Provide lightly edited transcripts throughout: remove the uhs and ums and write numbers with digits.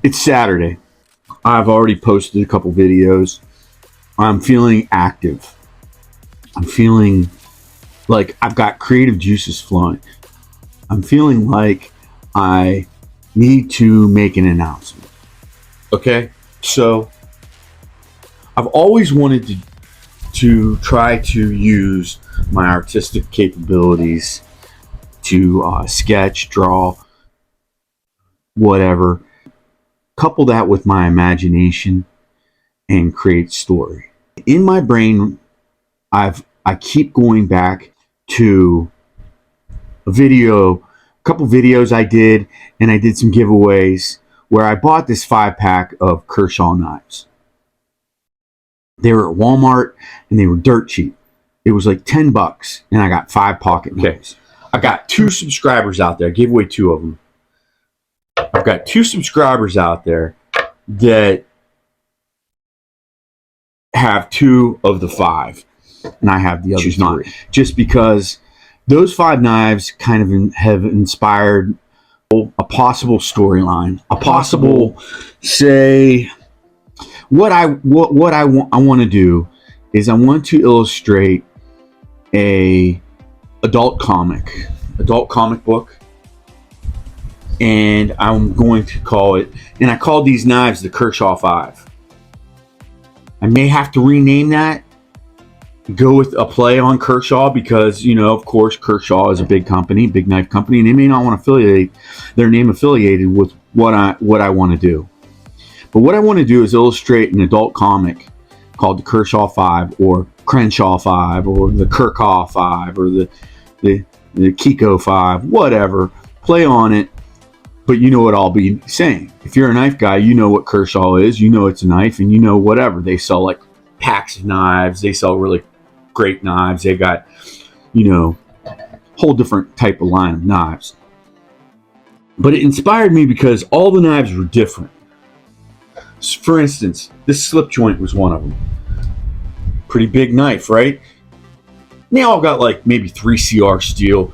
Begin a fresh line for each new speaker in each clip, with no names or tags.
It's Saturday. I've already posted a couple videos. I'm feeling active. I'm feeling like I've got creative juices flowing. I'm feeling like I need to make an announcement. Okay? So I've always wanted to try to use my artistic capabilities to sketch, draw, whatever. Couple that with my imagination and create story. In my brain, I keep going back to a couple videos I did, and I did some giveaways where I bought this 5-pack of Kershaw knives. They were at Walmart and they were dirt cheap. It was like $10, and I got 5 pocket knives. I got 2 subscribers out there. I gave away 2 of them. I've got 2 subscribers out there that have 2 of the 5, and I have the others not. Just because those 5 knives kind of have inspired a possible storyline, a possible, say, what I want to do is I want to illustrate a adult comic book. And I'm going to call it, and I called these knives the Kershaw 5. I may have to rename that, go with a play on Kershaw, because, you know, of course, Kershaw is a big company, big knife company, and they may not want to affiliate their name affiliated with what I want to do. But what I want to do is illustrate an adult comic called the Kershaw 5, or Crenshaw 5, or the Kirkhoff 5, or the Kiko 5, whatever. Play on it. But you know what I'll be saying. If you're a knife guy, you know what Kershaw is. You know it's a knife, and you know whatever. They sell like packs of knives. They sell really great knives. They got, you know, whole different type of line of knives. But it inspired me because all the knives were different. For instance, this slip joint was one of them. Pretty big knife, right? They all got like maybe 3 CR steel.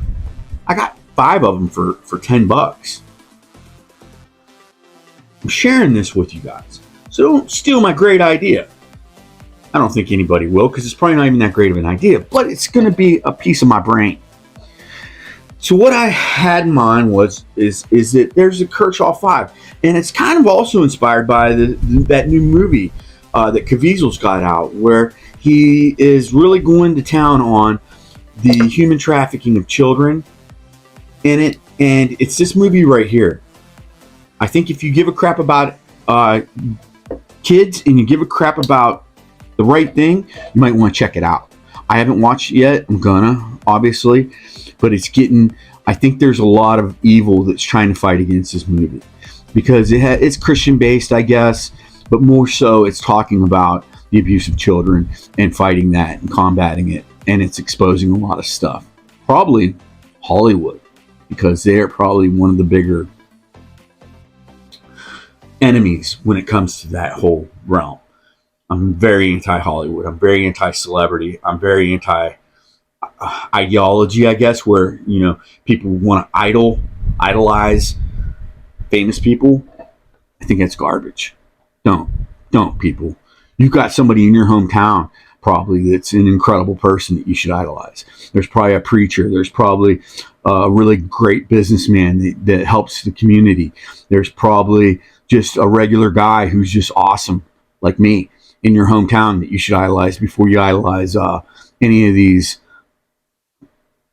I got 5 of them for $10. I'm sharing this with you guys, so don't steal my great idea. I don't think anybody will, because it's probably not even that great of an idea, but it's going to be a piece of my brain. So what I had in mind is that there's a Kershaw 5, and it's kind of also inspired by that new movie that Caviezel's got out, where he is really going to town on the human trafficking of children in it, and it's this movie right here. I think if you give a crap about kids and you give a crap about the right thing, you might want to check it out. I haven't watched it yet. I'm gonna, obviously, but I think there's a lot of evil that's trying to fight against this movie, because it's Christian based, I guess, but more so it's talking about the abuse of children and fighting that and combating it, and it's exposing a lot of stuff. Probably Hollywood, because they're probably one of the bigger enemies when it comes to that whole realm. I'm very anti-Hollywood. I'm very anti-celebrity. I'm very anti-ideology, I guess, where, you know, people want to idolize famous people. I think that's garbage. Don't people. You've got somebody in your hometown probably that's an incredible person that you should idolize. There's probably a preacher. There's probably a really great businessman that helps the community. There's probably just a regular guy who's just awesome, like me, in your hometown that you should idolize before you idolize any of these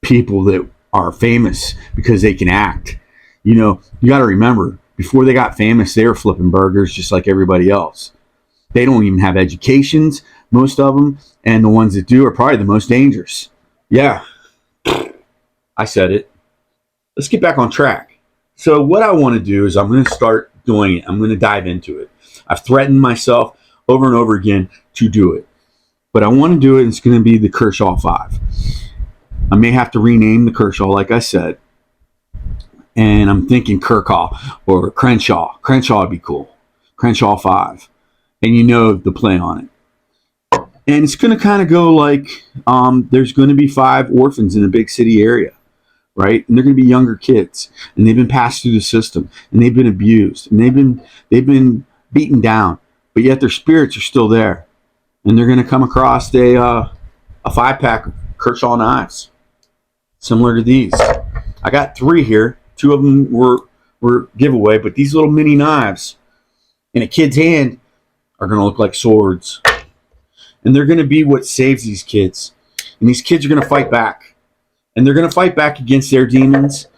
people that are famous because they can act. You know, you got to remember, before they got famous, they were flipping burgers just like everybody else. They don't even have educations, most of them, and the ones that do are probably the most dangerous. Yeah, I said it. Let's get back on track. So what I want to do is I'm going to start doing it. I'm going to dive into it. I've threatened myself over and over again to do it, but I want to do it, and it's going to be the Kershaw 5. I may have to rename the Kershaw, like I said, and I'm thinking Kirkhoff or Crenshaw. Crenshaw would be cool. Crenshaw 5, and you know the play on it. And it's going to kind of go like there's going to be 5 orphans in a big city area. right? And they're going to be younger kids, and they've been passed through the system, and they've been abused, and they've been beaten down, but yet their spirits are still there, and they're going to come across a 5-pack of Kershaw knives, similar to these. I got 3 here. 2 of them were giveaway, but these little mini knives in a kid's hand are going to look like swords, and they're going to be what saves these kids. And these kids are going to fight back, and they're going to fight back against their demons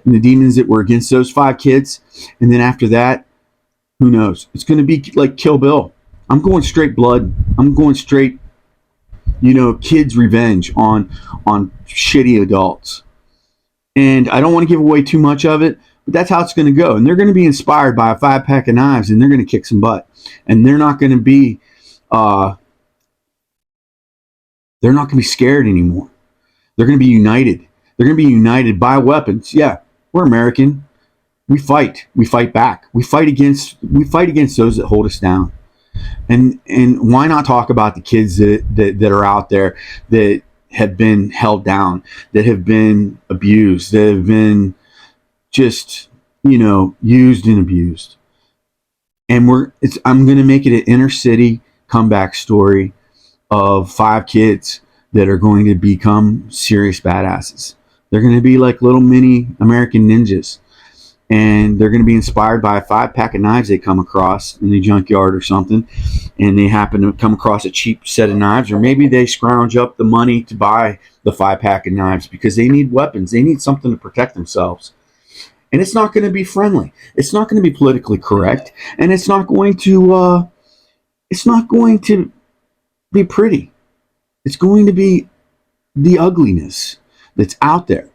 and the demons that were against those 5 kids. And then after that, who knows? It's going to be like Kill Bill. I'm going straight blood. I'm going straight, kids' revenge on shitty adults. And I don't want to give away too much of it, but that's how it's going to go. And they're going to be inspired by a 5-pack of knives, and they're going to kick some butt. And they're not going to be scared anymore. They're going to be united. They're going to be united by weapons. Yeah, we're American. We fight. We fight back. We fight against those that hold us down. And why not talk about the kids that are out there that have been held down, that have been abused, that have been just, used and abused. And I'm going to make it an inner city comeback story of 5 kids that are going to become serious badasses. They're going to be like little mini American ninjas. And they're going to be inspired by a 5-pack of knives they come across in the junkyard or something. And they happen to come across a cheap set of knives, or maybe they scrounge up the money to buy the 5-pack of knives because they need weapons. They need something to protect themselves. And it's not going to be friendly. It's not going to be politically correct. And it's not going to be pretty. It's going to be the ugliness that's out there.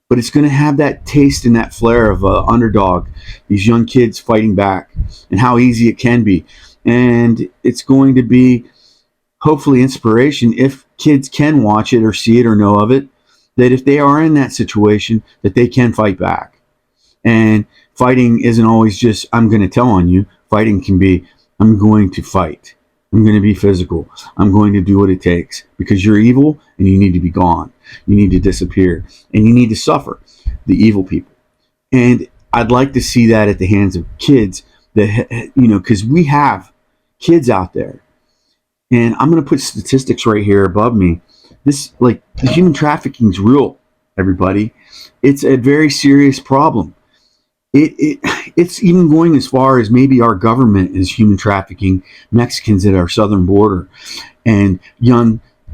But it's going to have that taste and that flair of underdog, these young kids fighting back, and how easy it can be. And it's going to be hopefully inspiration if kids can watch it or see it or know of it, that if they are in that situation, that they can fight back. And fighting isn't always just, I'm going to tell on you. Fighting can be, I'm going to fight. I'm going to be physical. I'm going to do what it takes because you're evil and you need to be gone. You need to disappear and you need to suffer, the evil people. And I'd like to see that at the hands of kids that, because we have kids out there. And I'm going to put statistics right here above me. The human trafficking is real, everybody. It's a very serious problem. It's even going as far as maybe our government is human trafficking Mexicans at our southern border. And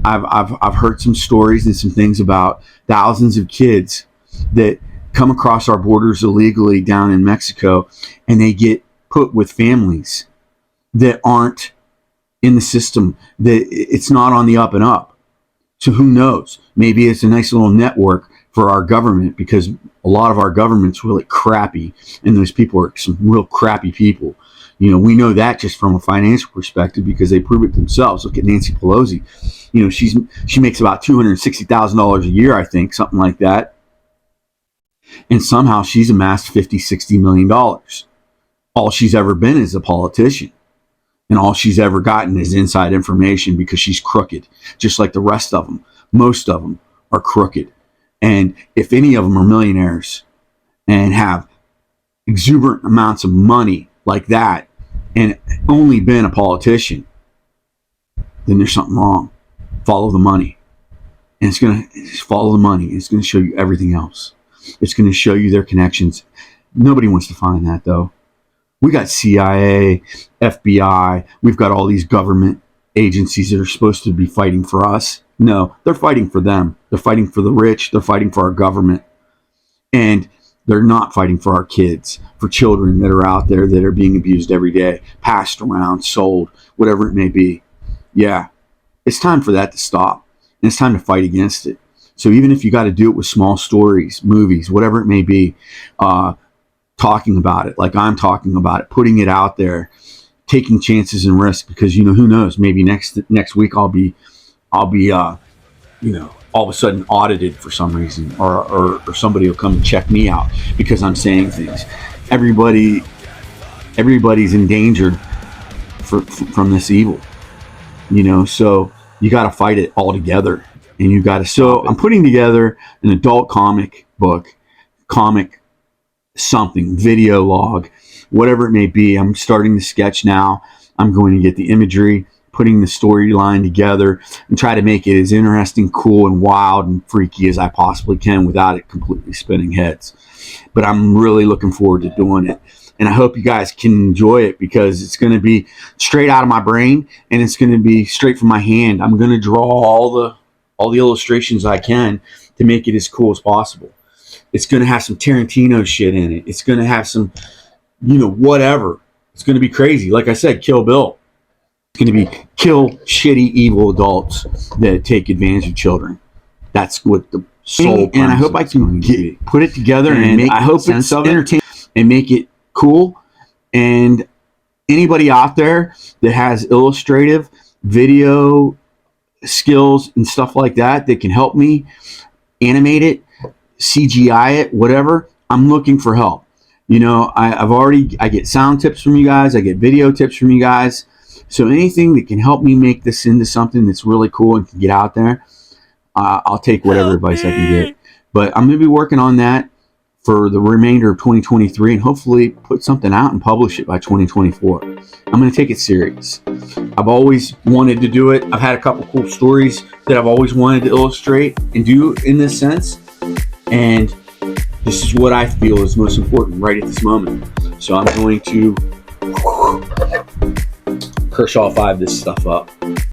I've heard some stories and some things about thousands of kids that come across our borders illegally down in Mexico, and they get put with families that aren't in the system, that it's not on the up and up. So who knows? Maybe it's a nice little network for our government, because a lot of our government's really crappy, and those people are some real crappy people. We know that just from a financial perspective because they prove it themselves. Look at Nancy Pelosi. She makes about $260,000 a year, I think, something like that. And somehow she's amassed $50-60 million. All she's ever been is a politician. And all she's ever gotten is inside information because she's crooked, just like the rest of them. Most of them are crooked. And if any of them are millionaires and have exuberant amounts of money like that and only been a politician, then there's something wrong. Follow the money. And it's going to follow the money. It's going to show you everything else. It's going to show you their connections. Nobody wants to find that, though. We got CIA, FBI. We've got all these government agencies that are supposed to be fighting for us. No, they're fighting for them. They're fighting for the rich. They're fighting for our government. And they're not fighting for our kids, for children that are out there that are being abused every day, passed around, sold, whatever it may be. Yeah, it's time for that to stop. And it's time to fight against it. So even if you got to do it with small stories, movies, whatever it may be, talking about it like I'm talking about it, putting it out there, taking chances and risks, because who knows, maybe next week I'll be all of a sudden audited for some reason, or somebody will come and check me out because I'm saying things. Everybody's endangered from this evil, so you got to fight it all together, and you got to. So I'm putting together an adult comic book, comic, something, video log, whatever it may be. I'm starting to sketch now. I'm going to get the imagery, putting the storyline together, and try to make it as interesting, cool, and wild and freaky as I possibly can without it completely spinning heads. But I'm really looking forward to doing it. And I hope you guys can enjoy it, because it's going to be straight out of my brain and it's going to be straight from my hand. I'm going to draw all the illustrations I can to make it as cool as possible. It's going to have some Tarantino shit in it. It's going to have some, whatever. It's going to be crazy. Like I said, Kill Bill. It's going to be kill shitty, evil adults that take advantage of children. That's what the soul. And I hope I can put it together, and I hope it's entertaining and make it cool. And anybody out there that has illustrative video skills and stuff like that can help me animate it, CGI it, whatever, I'm looking for help. I get sound tips from you guys, I get video tips from you guys. So anything that can help me make this into something that's really cool and can get out there, I'll take whatever advice I can get. But I'm going to be working on that for the remainder of 2023, and hopefully put something out and publish it by 2024. I'm going to take it serious. I've always wanted to do it. I've had a couple cool stories that I've always wanted to illustrate and do in this sense. And this is what I feel is most important right at this moment. So I'm going to Kershaw 5 this stuff up.